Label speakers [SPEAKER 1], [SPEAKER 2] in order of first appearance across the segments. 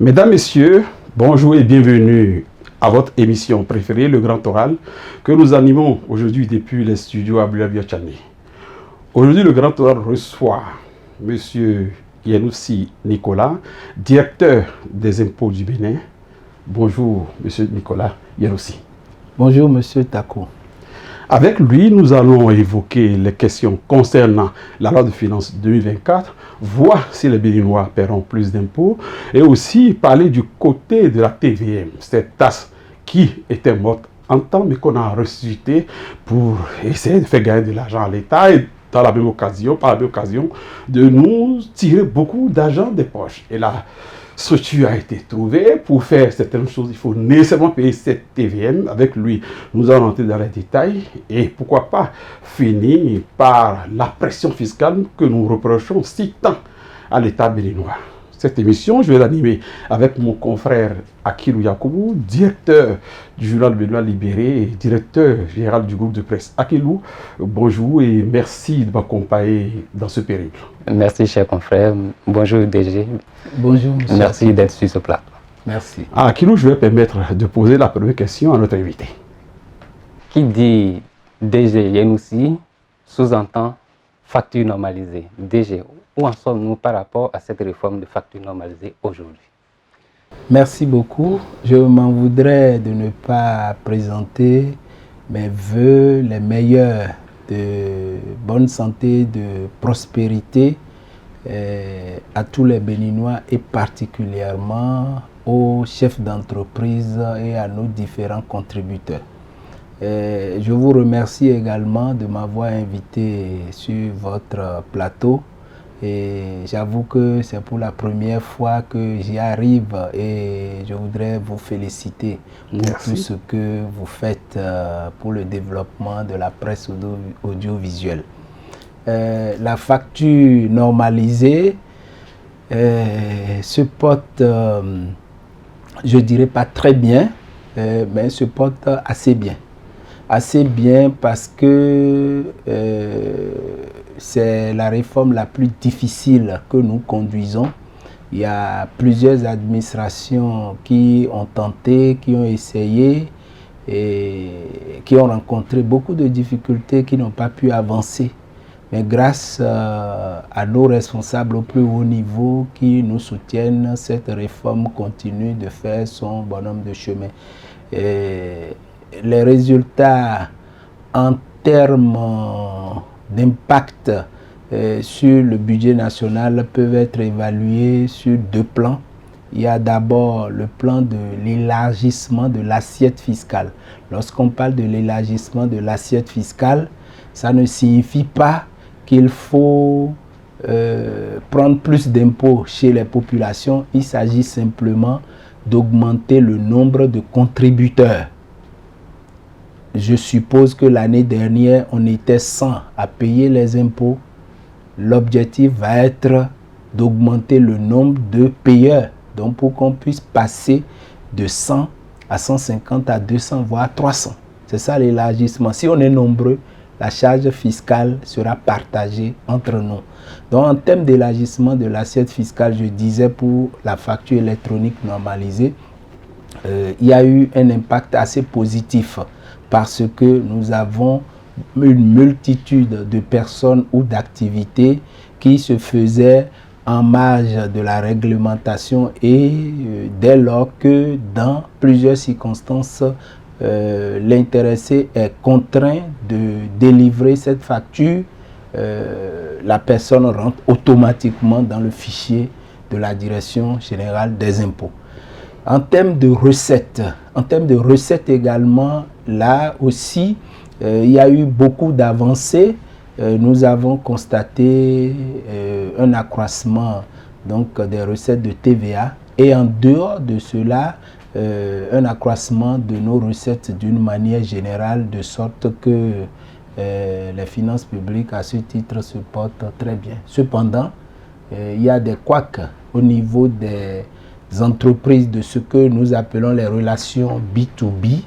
[SPEAKER 1] Mesdames, Messieurs, bonjour et bienvenue à votre émission préférée, Le Grand Oral, que nous animons aujourd'hui depuis les studios à Bulavia-Tchane. Aujourd'hui, Le Grand Oral reçoit M. Yanoussi Nicolas, directeur des impôts du Bénin. Bonjour, M. Nicolas Yanoussi.
[SPEAKER 2] Bonjour, M. Tako.
[SPEAKER 1] Avec lui, nous allons évoquer les questions concernant la loi de finances 2024, voir si les Béninois paieront plus d'impôts, et aussi parler du côté de la TVM, cette taxe qui était morte en temps, mais qu'on a ressuscité pour essayer de faire gagner de l'argent à l'État et par la même occasion, de nous tirer beaucoup d'argent des poches. Et là, structure a été trouvée. Pour faire certaines choses, il faut nécessairement payer cette TVM. Avec lui, nous allons entrer dans les détails et pourquoi pas finir par la pression fiscale que nous reprochons si tant à l'État béninois. Cette émission, je vais l'animer avec mon confrère Akilou Yakoubou, directeur du journal Béninois Libéré et directeur général du groupe de presse. Akilou, bonjour et merci de m'accompagner dans ce périple.
[SPEAKER 3] Merci, cher confrère. Bonjour, DG.
[SPEAKER 2] Bonjour, monsieur.
[SPEAKER 3] Merci d'être sur ce plateau.
[SPEAKER 2] Merci.
[SPEAKER 1] À Akilou, je vais permettre de poser la première question à notre invité.
[SPEAKER 3] Qui dit DG Yanoussi sous-entend facture normalisée. DG, où en sommes-nous par rapport à cette réforme de facture normalisée aujourd'hui?
[SPEAKER 2] Merci beaucoup. Je m'en voudrais de ne pas présenter mes voeux les meilleurs de bonne santé, de prospérité à tous les Béninois et particulièrement aux chefs d'entreprise et à nos différents contributeurs. Je vous remercie également de m'avoir invité sur votre plateau. Et j'avoue que c'est pour la première fois que j'y arrive et je voudrais vous féliciter pour tout ce que vous faites pour le développement de la presse audiovisuelle. La facture normalisée se porte, je dirais pas très bien, mais se porte assez bien. Assez bien parce que c'est la réforme la plus difficile que nous conduisons. Il y a plusieurs administrations qui ont tenté, qui ont essayé et qui ont rencontré beaucoup de difficultés, qui n'ont pas pu avancer. Mais grâce à nos responsables au plus haut niveau qui nous soutiennent, cette réforme continue de faire son bonhomme de chemin. Les résultats en termes d'impact sur le budget national peuvent être évalués sur deux plans. Il y a d'abord le plan de l'élargissement de l'assiette fiscale. Lorsqu'on parle de l'élargissement de l'assiette fiscale, ça ne signifie pas qu'il faut prendre plus d'impôts chez les populations. Il s'agit simplement d'augmenter le nombre de contributeurs. Je suppose que l'année dernière, on était 100 à payer les impôts. L'objectif va être d'augmenter le nombre de payeurs. Donc, pour qu'on puisse passer de 100 à 150 à 200, voire 300. C'est ça l'élargissement. Si on est nombreux, la charge fiscale sera partagée entre nous. Donc, en termes d'élargissement de l'assiette fiscale, je disais pour la facture électronique normalisée, il y a eu un impact assez positif. Parce que nous avons une multitude de personnes ou d'activités qui se faisaient en marge de la réglementation et dès lors que dans plusieurs circonstances, l'intéressé est contraint de délivrer cette facture, la personne rentre automatiquement dans le fichier de la Direction générale des impôts. En termes de recettes également, là aussi, il y a eu beaucoup d'avancées. Nous avons constaté un accroissement donc, des recettes de TVA et en dehors de cela, un accroissement de nos recettes d'une manière générale, de sorte que les finances publiques à ce titre se portent très bien. Cependant, il y a des couacs au niveau des entreprises de ce que nous appelons les relations B2B,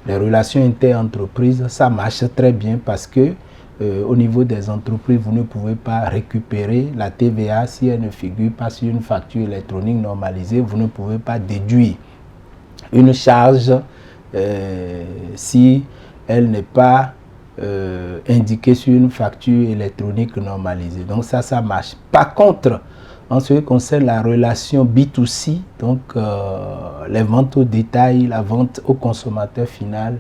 [SPEAKER 2] les relations inter-entreprises. Ça marche très bien parce que au niveau des entreprises, vous ne pouvez pas récupérer la TVA si elle ne figure pas sur une facture électronique normalisée. Vous ne pouvez pas déduire une charge si elle n'est pas indiquée sur une facture électronique normalisée. Donc ça marche. Par contre, en ce qui concerne la relation B2C, donc les ventes au détail, la vente au consommateur final,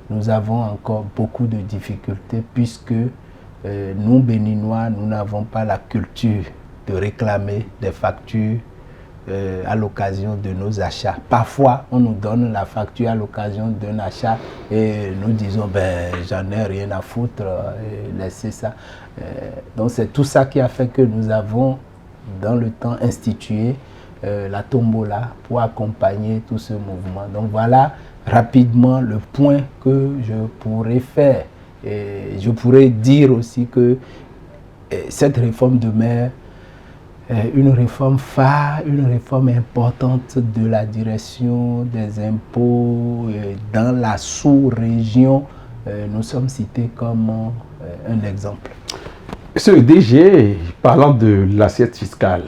[SPEAKER 2] nous avons encore beaucoup de difficultés puisque nous, Béninois, nous n'avons pas la culture de réclamer des factures à l'occasion de nos achats. Parfois, on nous donne la facture à l'occasion d'un achat et nous disons, ben, j'en ai rien à foutre, laissez ça. Donc c'est tout ça qui a fait que nous avons, dans le temps, institué la tombola pour accompagner tout ce mouvement. Donc voilà rapidement le point que je pourrais faire. Et je pourrais dire aussi que cette réforme demeure une réforme phare, une réforme importante de la direction des impôts dans la sous-région. Nous sommes cités comme un exemple.
[SPEAKER 1] Monsieur le DG, parlant de l'assiette fiscale,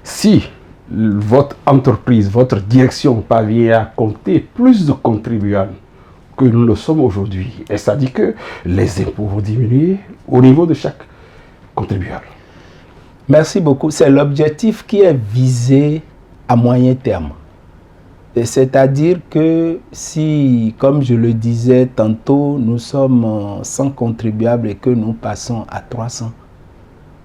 [SPEAKER 1] si votre entreprise, votre direction parvient à compter plus de contribuables que nous le sommes aujourd'hui, et ça dit que les impôts vont diminuer au niveau de chaque contribuable.
[SPEAKER 2] Merci beaucoup. C'est l'objectif qui est visé à moyen terme. C'est-à-dire que si, comme je le disais tantôt, nous sommes 100 contribuables et que nous passons à 300,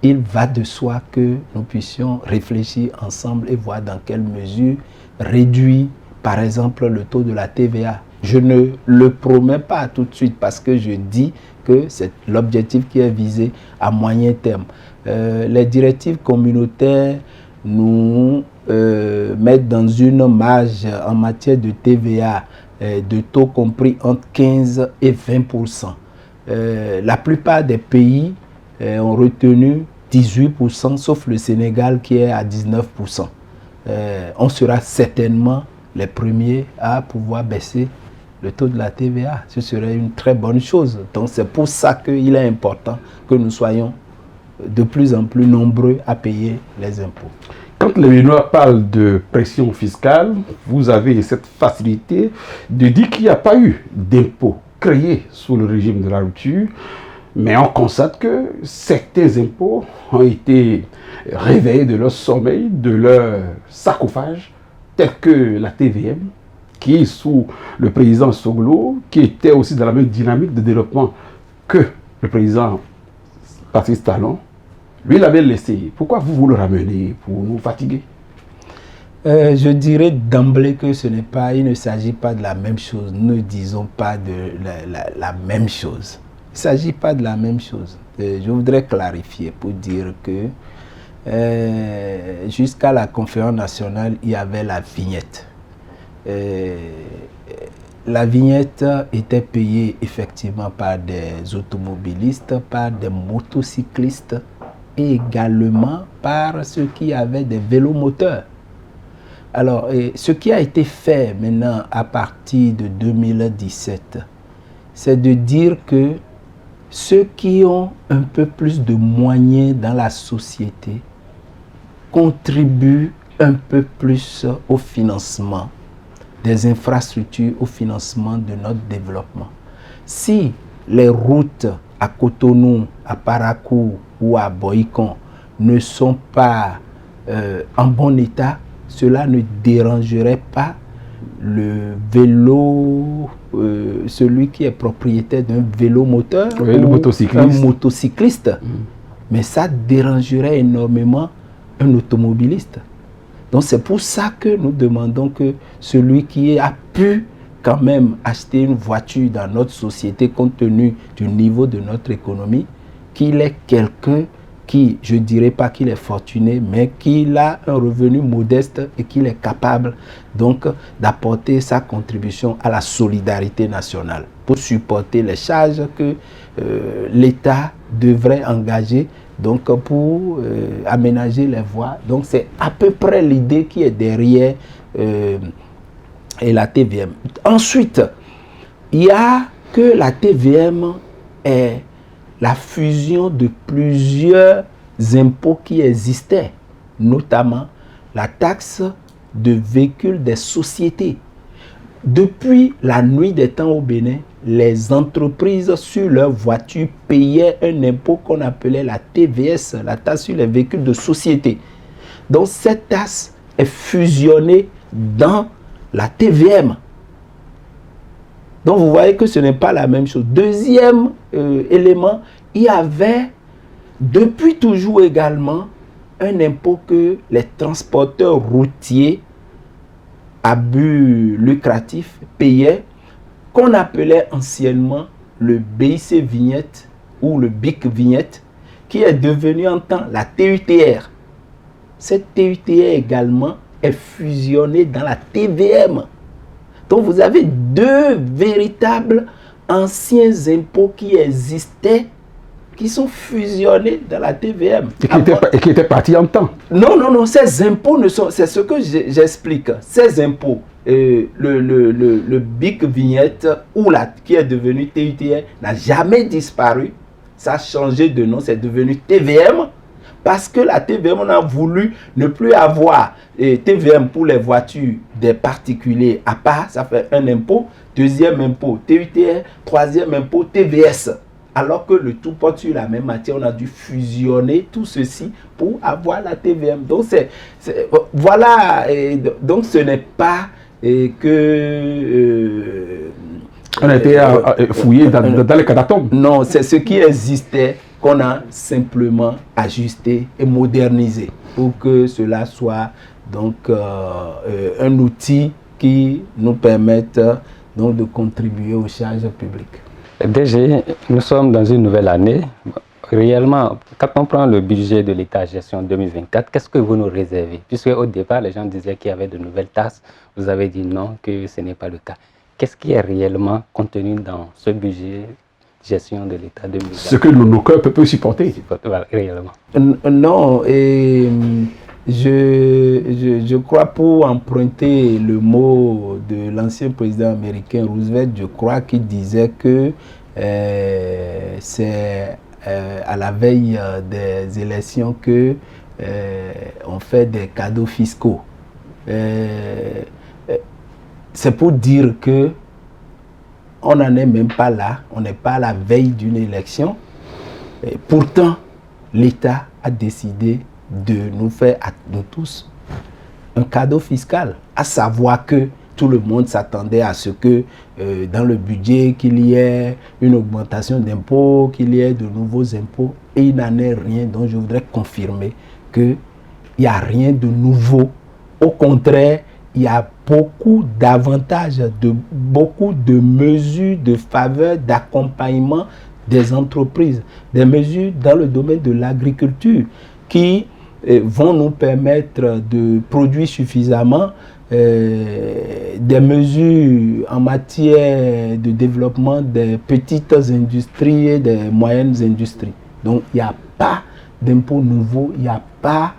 [SPEAKER 2] il va de soi que nous puissions réfléchir ensemble et voir dans quelle mesure réduire, par exemple, le taux de la TVA. Je ne le promets pas tout de suite parce que je dis que c'est l'objectif qui est visé à moyen terme. Les directives communautaires nous mettent dans une marge en matière de TVA de taux compris entre 15 et 20%. La plupart des pays ont retenu 18%, sauf le Sénégal qui est à 19%. On sera certainement les premiers à pouvoir baisser le taux de la TVA. Ce serait une très bonne chose. Donc c'est pour ça qu'il est important que nous soyons de plus en plus nombreux à payer les impôts.
[SPEAKER 1] Quand les Béninois parlent de pression fiscale, vous avez cette facilité de dire qu'il n'y a pas eu d'impôts créés sous le régime de la rupture, mais on constate que certains impôts ont été réveillés de leur sommeil, de leur sarcophage, tels que la TVM, qui est sous le président Soglo, qui était aussi dans la même dynamique de développement que le président Patrice Talon. Lui l'avait laissé. Pourquoi vous le ramenez pour nous fatiguer?
[SPEAKER 2] Je dirais d'emblée que il ne s'agit pas de la même chose. Ne disons pas de la même chose. Il ne s'agit pas de la même chose. Je voudrais clarifier pour dire que jusqu'à la conférence nationale, il y avait la vignette. La vignette était payée effectivement par des automobilistes, par des motocyclistes et également par ceux qui avaient des vélos moteurs. Alors, ce qui a été fait maintenant à partir de 2017, c'est de dire que ceux qui ont un peu plus de moyens dans la société contribuent un peu plus au financement des infrastructures, au financement de notre développement. Si les routes à Cotonou, à Parakou ou à Boïcon ne sont pas en bon état, cela ne dérangerait pas le vélo, celui qui est propriétaire d'un vélo moteur,
[SPEAKER 1] oui,
[SPEAKER 2] ou
[SPEAKER 1] un
[SPEAKER 2] motocycliste. Mais ça dérangerait énormément un automobiliste. Donc c'est pour ça que nous demandons que celui qui a pu quand même acheter une voiture dans notre société compte tenu du niveau de notre économie, qu'il est quelqu'un qui, je ne dirais pas qu'il est fortuné, mais qu'il a un revenu modeste et qu'il est capable donc d'apporter sa contribution à la solidarité nationale pour supporter les charges que l'État devrait engager donc pour aménager les voies. Donc c'est à peu près l'idée qui est derrière et la TVM. Ensuite, il y a que la TVM est la fusion de plusieurs impôts qui existaient, notamment la taxe de véhicules des sociétés. Depuis la nuit des temps au Bénin, les entreprises sur leurs voitures payaient un impôt qu'on appelait la TVS, la taxe sur les véhicules de société. Donc cette taxe est fusionnée dans la TVM. Donc vous voyez que ce n'est pas la même chose. Deuxième élément, il y avait depuis toujours également un impôt que les transporteurs routiers à but lucratif payaient, qu'on appelait anciennement le BIC vignette ou le BIC vignette, qui est devenu en temps la TUTR. Cette TUTR également est fusionnée dans la TVM. Donc vous avez deux véritables anciens impôts qui existaient, qui sont fusionnés dans la TVM.
[SPEAKER 1] Et qui étaient partis en temps.
[SPEAKER 2] Non, non, non, ces impôts ne sont... C'est ce que j'explique. Ces impôts, le BIC vignette, qui est devenu TUTR, n'a jamais disparu. Ça a changé de nom, c'est devenu TVM. Parce que la TVM, on a voulu ne plus avoir TVM pour les voitures des particuliers à part, ça fait un impôt. Deuxième impôt, TUTR. Troisième impôt, TVS. Alors que le tout porte sur la même matière, on a dû fusionner tout ceci pour avoir la TVM. Donc, voilà, donc ce n'est pas que...
[SPEAKER 1] on a été fouillé dans les catacombes.
[SPEAKER 2] Non, c'est ce qui existait qu'on a simplement ajusté et modernisé pour que cela soit donc un outil qui nous permette donc de contribuer aux charges publiques.
[SPEAKER 3] DG, nous sommes dans une nouvelle année. Réellement, quand on prend le budget de l'État gestion 2024, qu'est-ce que vous nous réservez? Puisque au départ, les gens disaient qu'il y avait de nouvelles taxes. Vous avez dit non, que ce n'est pas le cas. Qu'est-ce qui est réellement contenu dans ce budget gestion de l'État 2024?
[SPEAKER 1] Ce que nos cœurs peuvent supporter.
[SPEAKER 3] Voilà, réellement.
[SPEAKER 2] Non, et je crois, pour emprunter le mot de l'ancien président américain Roosevelt, je crois qu'il disait que c'est à la veille des élections que on fait des cadeaux fiscaux. C'est pour dire que on n'en est même pas là, on n'est pas à la veille d'une élection. Et pourtant, l'État a décidé de nous faire à nous tous un cadeau fiscal, à savoir que tout le monde s'attendait à ce que dans le budget qu'il y ait une augmentation d'impôts, qu'il y ait de nouveaux impôts, et il n'en est rien. Donc je voudrais confirmer qu'il n'y a rien de nouveau. Au contraire, il y a beaucoup d'avantages, beaucoup de mesures de faveur, d'accompagnement des entreprises, des mesures dans le domaine de l'agriculture qui vont nous permettre de produire suffisamment, des mesures en matière de développement des petites industries et des moyennes industries. Donc il n'y a pas d'impôts nouveaux, il n'y a pas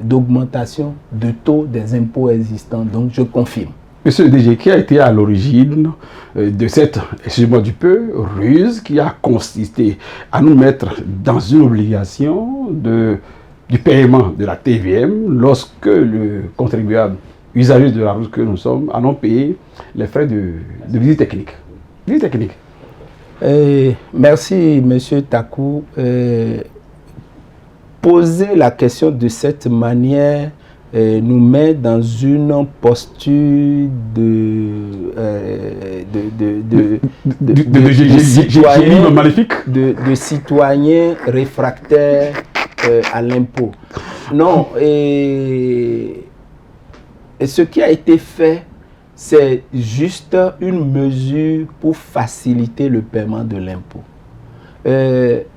[SPEAKER 2] d'augmentation de taux des impôts existants. Donc je confirme.
[SPEAKER 1] Monsieur le DG, qui a été à l'origine de cette, excusez-moi du peu, ruse qui a consisté à nous mettre dans une obligation du paiement de la TVM lorsque le contribuable usager de la route que nous sommes en ont payé les frais de visite technique. Visite technique.
[SPEAKER 2] Merci, monsieur Takou. Poser la question de cette manière nous met dans une posture de citoyen réfractaire à l'impôt. Non, et ce qui a été fait, c'est juste une mesure pour faciliter le paiement de l'impôt.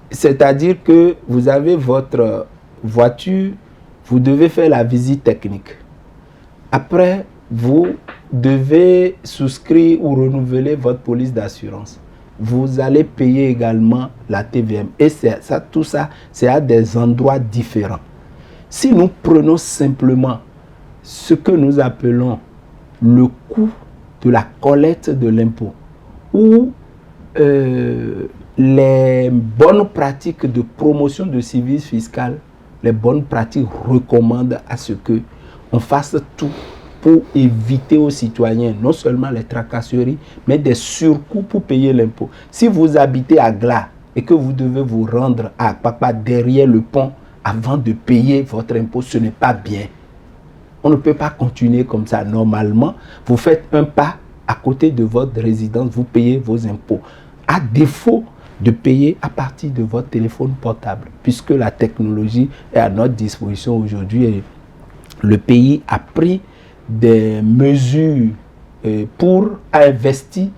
[SPEAKER 2] C'est-à-dire que vous avez votre voiture, vous devez faire la visite technique. Après, vous devez souscrire ou renouveler votre police d'assurance. Vous allez payer également la TVM. Et tout ça, c'est à des endroits différents. Si nous prenons simplement ce que nous appelons le coût de la collecte de l'impôt, ou les bonnes pratiques de promotion de civisme fiscal, les bonnes pratiques recommandent à ce que on fasse tout pour éviter aux citoyens non seulement les tracasseries, mais des surcoûts pour payer l'impôt. Si vous habitez à Gla et que vous devez vous rendre à Papa derrière le pont avant de payer votre impôt, ce n'est pas bien. On ne peut pas continuer comme ça. Normalement, vous faites un pas à côté de votre résidence, vous payez vos impôts. À défaut de payer à partir de votre téléphone portable, puisque la technologie est à notre disposition aujourd'hui et le pays a pris des mesures pour investir,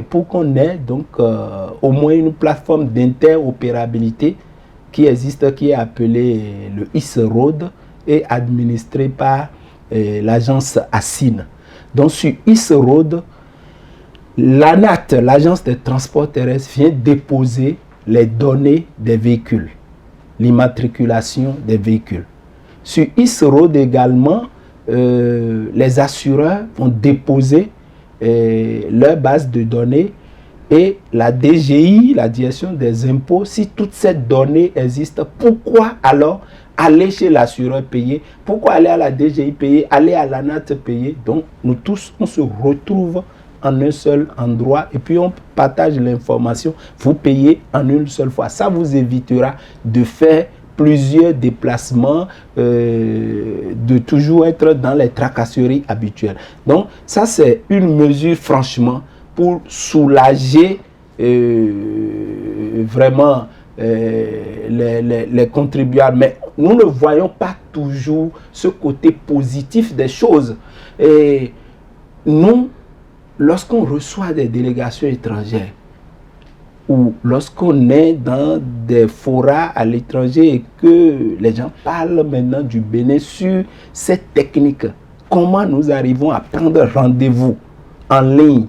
[SPEAKER 2] pour qu'on ait donc au moins une plateforme d'interopérabilité qui existe, qui est appelée le ISROAD et administrée par l'agence ASIN. Donc sur ISROAD, l'ANAT, l'agence des transports terrestres, vient déposer les données des véhicules, l'immatriculation des véhicules. Sur ISROAD également, les assureurs vont déposer leur base de données et la DGI, la direction des impôts, si toutes ces données existent, pourquoi alors aller chez l'assureur payer? Pourquoi aller à la DGI payer? Aller à l'ANAT payer? Donc nous tous, on se retrouve en un seul endroit et puis on partage l'information. Vous payez en une seule fois. Ça vous évitera de faire plusieurs déplacements, de toujours être dans les tracasseries habituelles. Donc ça c'est une mesure franchement pour soulager vraiment les contribuables. Mais nous ne voyons pas toujours ce côté positif des choses. Et nous, lorsqu'on reçoit des délégations étrangères ou lorsqu'on est dans des forats à l'étranger et que les gens parlent maintenant du Bénin sur cette technique, comment nous arrivons à prendre rendez-vous en ligne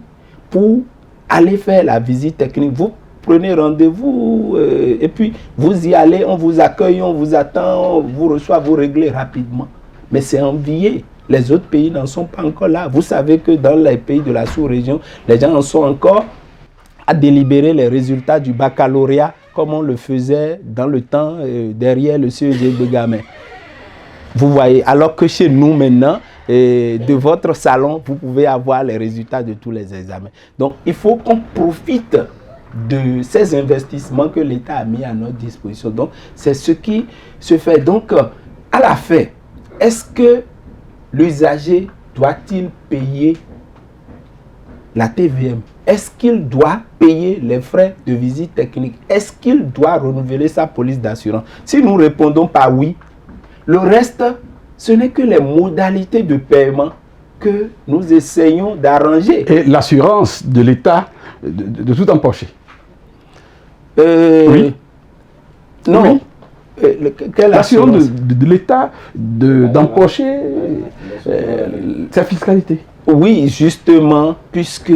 [SPEAKER 2] pour aller faire la visite technique? Vous prenez rendez-vous et puis vous y allez, on vous accueille, on vous attend, on vous reçoit, vous réglez rapidement. Mais c'est envié. Les autres pays n'en sont pas encore là. Vous savez que dans les pays de la sous-région, les gens en sont encore à délibérer les résultats du baccalauréat comme on le faisait dans le temps derrière le CEG de Gamay. Vous voyez, alors que chez nous maintenant, de votre salon, vous pouvez avoir les résultats de tous les examens. Donc, il faut qu'on profite de ces investissements que l'État a mis à notre disposition. Donc, c'est ce qui se fait. Donc, à la fin, est-ce que l'usager doit-il payer la TVM? Est-ce qu'il doit payer les frais de visite technique? Est-ce qu'il doit renouveler sa police d'assurance? Si nous répondons par oui, le reste, ce n'est que les modalités de paiement que nous essayons d'arranger.
[SPEAKER 1] Et l'assurance de l'État de tout empocher? Oui.
[SPEAKER 2] Non.
[SPEAKER 1] Oui. L'assurance de l'État d'empocher sa fiscalité?
[SPEAKER 2] Oui, justement, puisque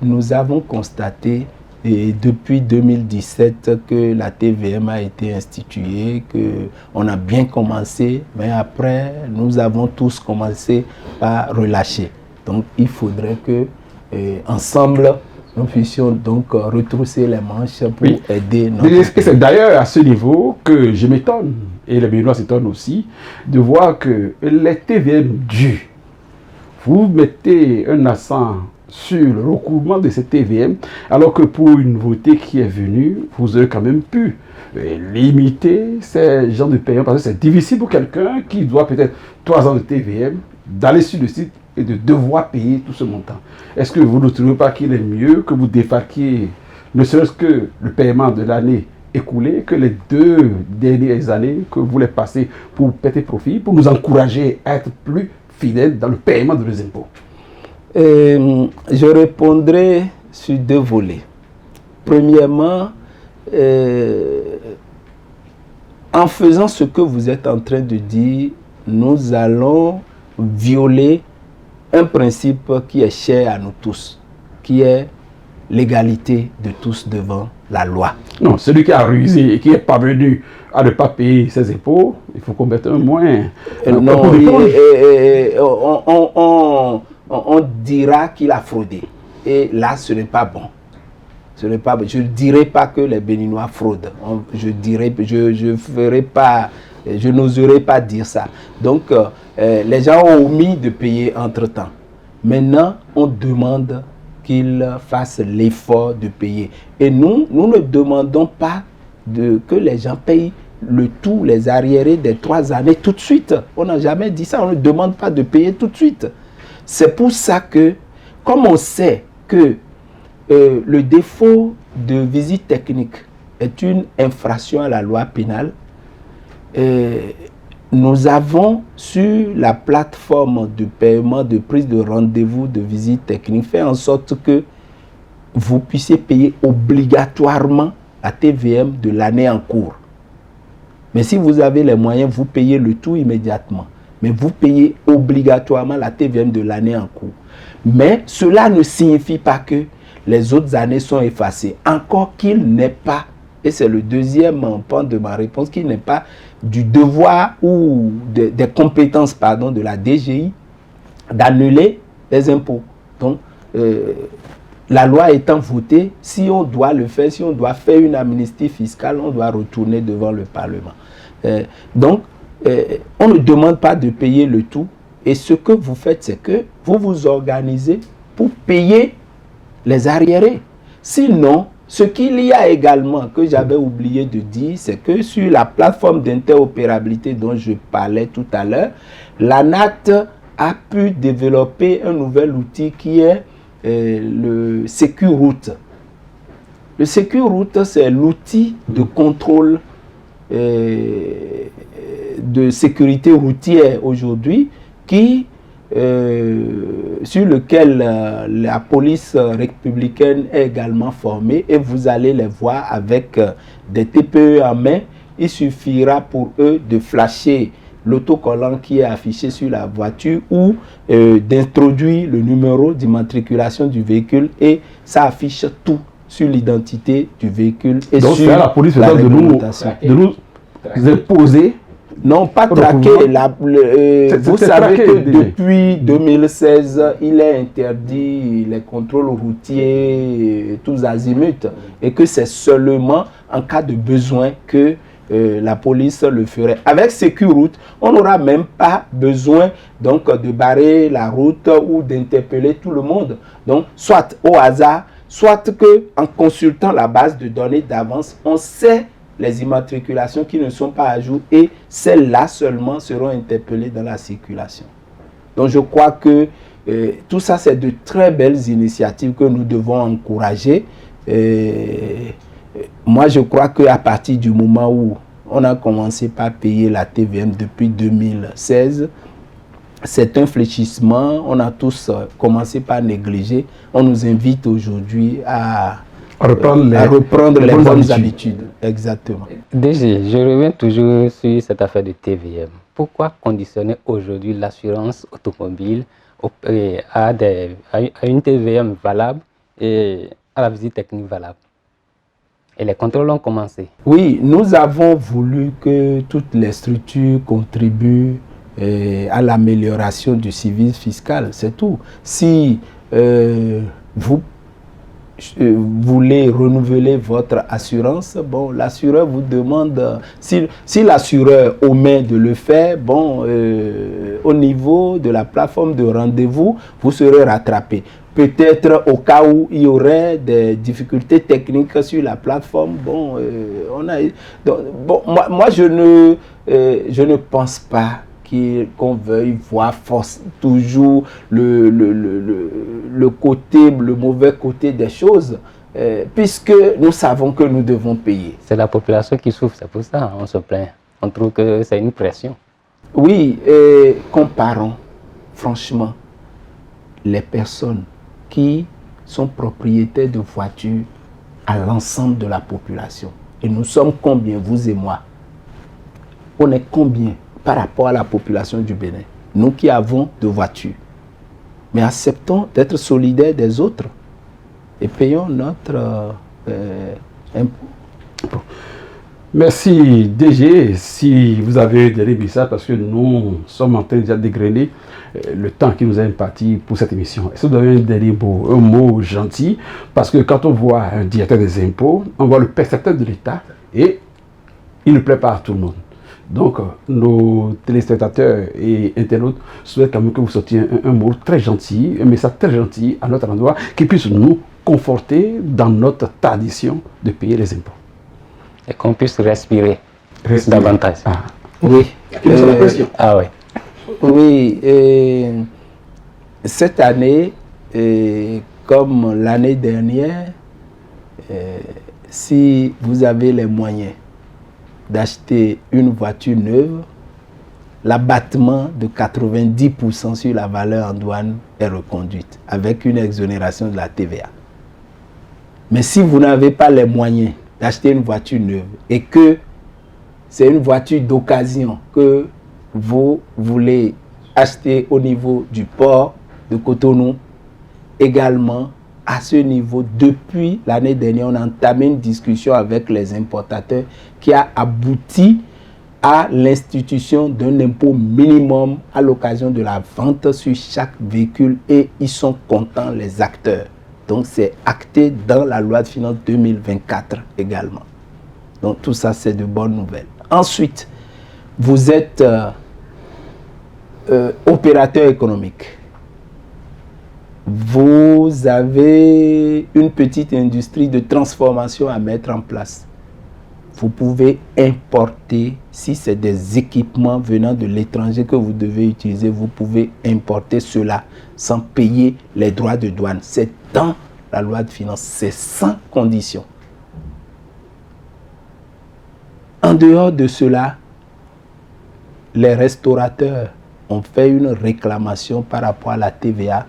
[SPEAKER 2] nous avons constaté depuis 2017 que la TVM a été instituée, qu'on a bien commencé, mais après, nous avons tous commencé à relâcher. Donc, il faudrait que, ensemble, nous puissions donc retrousser les manches pour aider notre pays.
[SPEAKER 1] C'est d'ailleurs à ce niveau que je m'étonne, et les Béninois s'étonnent aussi, de voir que les TVM dus, vous mettez un accent sur le recouvrement de ces TVM, alors que pour une nouveauté qui est venue, vous aurez quand même pu limiter ces genres de paiements, parce que c'est difficile pour quelqu'un qui doit peut-être 3 ans de TVM d'aller sur le site et de devoir payer tout ce montant. Est-ce que vous ne trouvez pas qu'il est mieux que vous défalquiez ne serait-ce que le paiement de l'année écoulée, que les 2 dernières années que vous les passez pour péter profit, pour nous encourager à être plus fidèles dans le paiement de nos impôts?
[SPEAKER 2] Je répondrai sur 2 volets. Premièrement, en faisant ce que vous êtes en train de dire, nous allons violer un principe qui est cher à nous tous, qui est l'égalité de tous devant la loi.
[SPEAKER 1] Non, celui qui a rusé et qui est parvenu à ne pas payer ses impôts, il faut qu'on mette un moins.
[SPEAKER 2] On dira qu'il a fraudé. Et là, ce n'est pas bon. Je ne dirais pas que les Béninois fraudent. Je n'oserais pas dire ça. Donc, les gens ont omis de payer entre-temps. Maintenant, on demande qu'ils fassent l'effort de payer. Et nous ne demandons pas que les gens payent le tout, les arriérés des 3 années tout de suite. On n'a jamais dit ça. On ne demande pas de payer tout de suite. C'est pour ça que, comme on sait que le défaut de visite technique est une infraction à la loi pénale, nous avons sur la plateforme de paiement, de prise de rendez-vous de visite technique, fait en sorte que vous puissiez payer obligatoirement la TVM de l'année en cours. Mais si vous avez les moyens, vous payez le tout immédiatement. Mais vous payez obligatoirement la TVM de l'année en cours. Mais cela ne signifie pas que les autres années sont effacées. Encore qu'il n'est pas, et c'est le deuxième pan de ma réponse, qu'il n'est pas du devoir ou des compétences de la DGI d'annuler les impôts. Donc, la loi étant votée, si on doit le faire, si on doit faire une amnistie fiscale, on doit retourner devant le Parlement. Donc, on ne demande pas de payer le tout. Et ce que vous faites, c'est que vous vous organisez pour payer les arriérés. Sinon, ce qu'il y a également, que j'avais oublié de dire, c'est que sur la plateforme d'interopérabilité dont je parlais tout à l'heure, l'ANAT a pu développer un nouvel outil qui est le SecuRoute. Le SecuRoute, c'est l'outil de contrôle de sécurité routière aujourd'hui sur lequel la police républicaine est également formée, et vous allez les voir avec des TPE en main. Il suffira pour eux de flasher l'autocollant qui est affiché sur la voiture ou d'introduire le numéro d'immatriculation du véhicule, et ça affiche tout sur l'identité du véhicule et
[SPEAKER 1] donc
[SPEAKER 2] sur
[SPEAKER 1] la police de nous imposer.
[SPEAKER 2] Non, pas traquer. Vous savez que depuis 2016, il est interdit les contrôles routiers tous azimuts, et que c'est seulement en cas de besoin que la police le ferait. Avec SecuRoute, on n'aura même pas besoin donc de barrer la route ou d'interpeller tout le monde. Donc, soit au hasard, soit que en consultant la base de données d'avance, on sait les immatriculations qui ne sont pas à jour, et celles-là seulement seront interpellées dans la circulation. Donc je crois que tout ça, c'est de très belles initiatives que nous devons encourager. Moi, je crois qu'à partir du moment où on a commencé par payer la TVM depuis 2016, c'est un fléchissement. On a tous commencé par négliger. On nous invite aujourd'hui à reprendre les bonnes habitudes. Exactement.
[SPEAKER 3] DG, je reviens toujours sur cette affaire de TVM. Pourquoi conditionner aujourd'hui l'assurance automobile à une TVM valable et à la visite technique valable? Et les contrôles ont commencé.
[SPEAKER 2] Oui, nous avons voulu que toutes les structures contribuent à l'amélioration du civisme fiscal, c'est tout. Si vous voulez renouveler votre assurance, bon, l'assureur vous demande, si l'assureur omet de le faire, bon, au niveau de la plateforme de rendez-vous, vous serez rattrapé. Peut-être au cas où il y aurait des difficultés techniques sur la plateforme, bon, moi je ne pense pas qu'on veuille voir toujours le mauvais côté des choses, puisque nous savons que nous devons payer.
[SPEAKER 3] C'est la population qui souffre, c'est pour ça on se plaint. On trouve que c'est une pression.
[SPEAKER 2] Oui, comparons franchement les personnes qui sont propriétaires de voitures à l'ensemble de la population. Et nous sommes combien, vous et moi? On est combien par rapport à la population du Bénin, nous qui avons de voitures? Mais acceptons d'être solidaires des autres et payons notre impôt.
[SPEAKER 1] Merci DG, si vous avez des messages, parce que nous sommes en train déjà de dégrainer le temps qui nous est imparti pour cette émission. Est-ce que vous avez un dernier mot, un mot gentil? Parce que quand on voit un directeur des impôts, on voit le percepteur de l'État et il ne plaît pas à tout le monde. Donc, nos téléspectateurs et internautes souhaitent quand même que vous sortiez un mot très gentil, un message très gentil à notre endroit qui puisse nous conforter dans notre tradition de payer les impôts.
[SPEAKER 3] Et qu'on puisse respirer davantage.
[SPEAKER 1] Ah.
[SPEAKER 2] Oui.
[SPEAKER 3] Ah oui.
[SPEAKER 2] Oui. Cette année, comme l'année dernière, si vous avez les moyens d'acheter une voiture neuve, l'abattement de 90% sur la valeur en douane est reconduite avec une exonération de la TVA. Mais si vous n'avez pas les moyens d'acheter une voiture neuve et que c'est une voiture d'occasion que vous voulez acheter au niveau du port de Cotonou, également à ce niveau, depuis l'année dernière, on a entamé une discussion avec les importateurs qui a abouti à l'institution d'un impôt minimum à l'occasion de la vente sur chaque véhicule et ils sont contents les acteurs. Donc c'est acté dans la loi de finances 2024 également. Donc tout ça c'est de bonnes nouvelles. Ensuite, vous êtes opérateur économique. Vous avez une petite industrie de transformation à mettre en place. Vous pouvez importer, si c'est des équipements venant de l'étranger que vous devez utiliser, vous pouvez importer cela sans payer les droits de douane. C'est dans la loi de finances, c'est sans condition. En dehors de cela, les restaurateurs ont fait une réclamation par rapport à la TVA.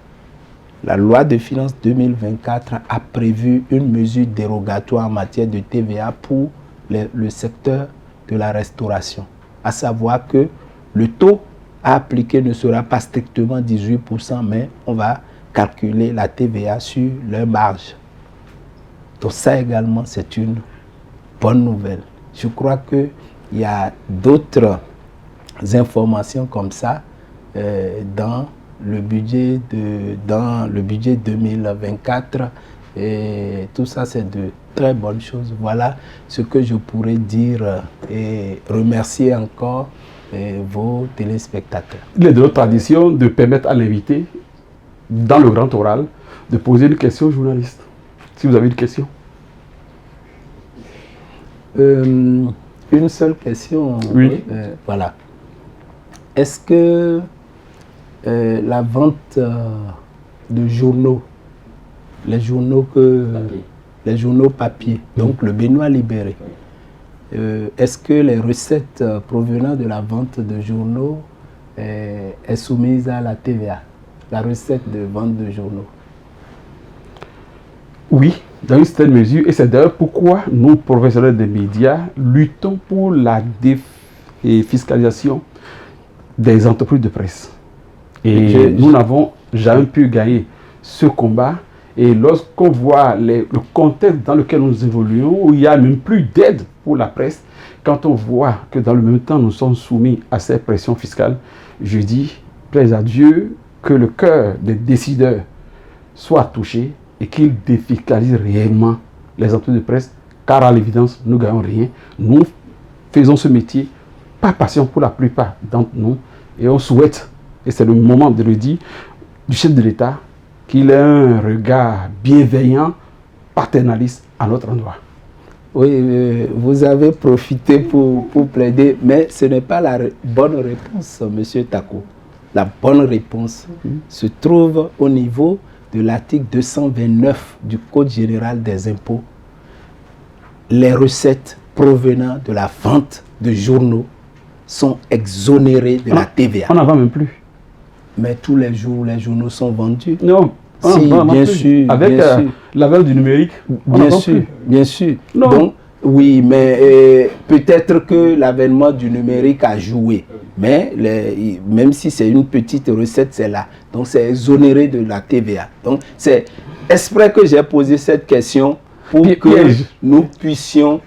[SPEAKER 2] La loi de finances 2024 a prévu une mesure dérogatoire en matière de TVA pour le secteur de la restauration. À savoir que le taux à appliquer ne sera pas strictement 18%, mais on va calculer la TVA sur leur marge. Donc ça également, c'est une bonne nouvelle. Je crois qu'il y a d'autres informations comme ça dans le budget 2024 et tout ça c'est de très bonnes choses. Voilà ce que je pourrais dire et remercier encore vos téléspectateurs.
[SPEAKER 1] Il est de notre tradition de permettre à l'invité, dans le grand oral, de poser une question au journaliste. Si vous avez une question.
[SPEAKER 2] Une seule question.
[SPEAKER 1] Oui.
[SPEAKER 2] Voilà. Est-ce que la vente de journaux, les journaux papier, donc le Benoît libéré, est-ce que les recettes provenant de la vente de journaux est soumise à la TVA, la recette de vente de journaux?
[SPEAKER 1] Oui, dans une certaine mesure, et c'est d'ailleurs pourquoi nous, professionnels des médias, luttons pour la défiscalisation des entreprises de presse. Et nous n'avons jamais pu gagner ce combat. Et lorsqu'on voit le contexte dans lequel nous évoluons, où il n'y a même plus d'aide pour la presse, quand on voit que dans le même temps nous sommes soumis à ces pressions fiscales, je dis, plaise à Dieu, que le cœur des décideurs soit touché et qu'ils défiscalisent réellement les entreprises de presse, car à l'évidence, nous ne gagnons rien. Nous faisons ce métier par passion pour la plupart d'entre nous, et on souhaite, et c'est le moment de le dire, du chef de l'État, qu'il ait un regard bienveillant, paternaliste à notre endroit.
[SPEAKER 2] Oui, vous avez profité pour plaider, mais ce n'est pas la bonne réponse, M. Tako. La bonne réponse se trouve au niveau de l'article 229 du Code général des impôts. Les recettes provenant de la vente de journaux sont exonérées de la TVA.
[SPEAKER 1] On n'en vend même plus.
[SPEAKER 2] Mais tous les jours, les journaux sont vendus.
[SPEAKER 1] Non,
[SPEAKER 2] si, bien sûr.
[SPEAKER 1] Avec l'avènement du numérique,
[SPEAKER 2] bien sûr, bien sûr.
[SPEAKER 1] Non.
[SPEAKER 2] Donc, oui, mais peut-être que l'avènement du numérique a joué. Mais même si c'est une petite recette, c'est là. Donc, c'est exonéré de la TVA. Donc, c'est exprès que j'ai posé cette question pour que nous puissions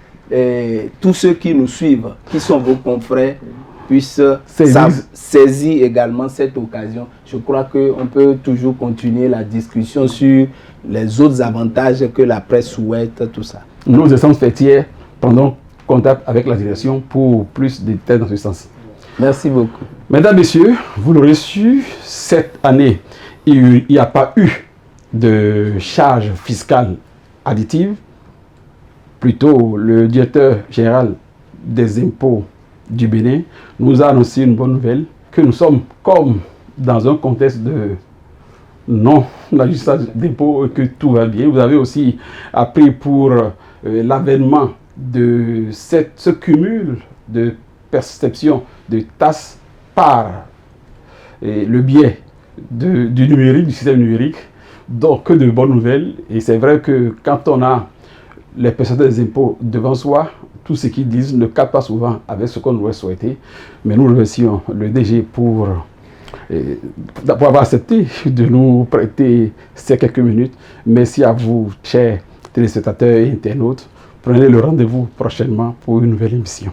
[SPEAKER 2] tous ceux qui nous suivent, qui sont vos confrères, puissent saisir également cette occasion. Je crois qu'on peut toujours continuer la discussion sur les autres avantages que la presse souhaite, tout ça.
[SPEAKER 1] Nous sommes fêtiers, prenons contact avec la direction pour plus de détails dans ce sens.
[SPEAKER 2] Merci beaucoup.
[SPEAKER 1] Mesdames, Messieurs, vous l'aurez su, cette année, il n'y a pas eu de charge fiscale additive. Plutôt, le directeur général des impôts du Bénin nous a annoncé une bonne nouvelle, que nous sommes comme dans un contexte de non-ajustage d'impôts, que tout va bien. Vous avez aussi appris pour l'avènement de ce cumul de perception de taxes par le biais du numérique, du système numérique. Donc, que de bonnes nouvelles. Et c'est vrai que quand on a les personnes des impôts devant soi, tout ce qu'ils disent ne capte pas souvent avec ce qu'on aurait souhaité. Mais nous remercions le DG pour avoir accepté de nous prêter ces quelques minutes. Merci à vous, chers téléspectateurs et internautes. Prenez le rendez-vous prochainement pour une nouvelle émission.